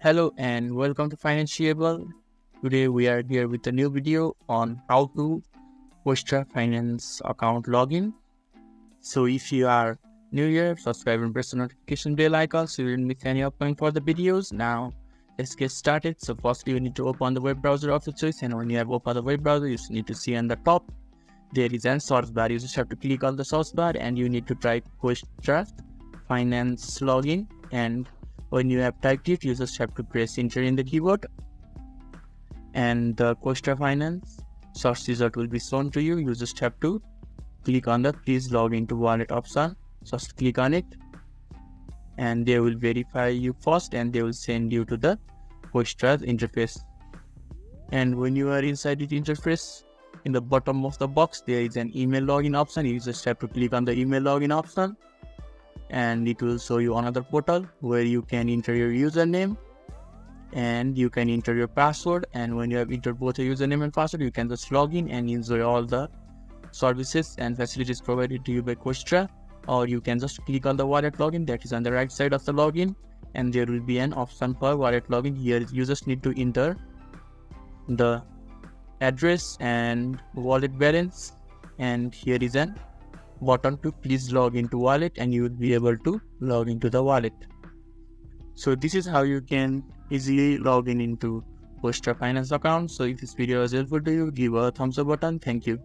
Hello and welcome to Financeable. Today we are here with a new video on how to Questra Finance account login. So if you are new here, subscribe and press the notification bell icon so you don't miss any upcoming further videos. Now let's get started. So firstly you need to open the web browser of your choice, and when you have opened the web browser you need to see on the top there is a search bar. You just have to click on the search bar and you need to type Questra Finance login, and when you have typed it, you just have to press enter in the keyboard and the Questra Finance search result will be shown to you. You just have to click on the please log into wallet option. Just click on it and they will verify you first and they will send you to the Questra interface. And when you are inside the interface, in the bottom of the box there is an email login option. You just have to click on the email login option and it will show you another portal where you can enter your username and you can enter your password. And when you have entered both your username and password, you can just log in and enjoy all the services and facilities provided to you by Questra. Or you can just click on the wallet login that is on the right side of the login, and there will be an option for wallet login. Here you just need to enter the address and wallet balance, and here is an button to please log into wallet and you will be able to log into the wallet. So this is how you can easily log into Questra Finance account. So if this video was helpful to you, give a thumbs up button. Thank you.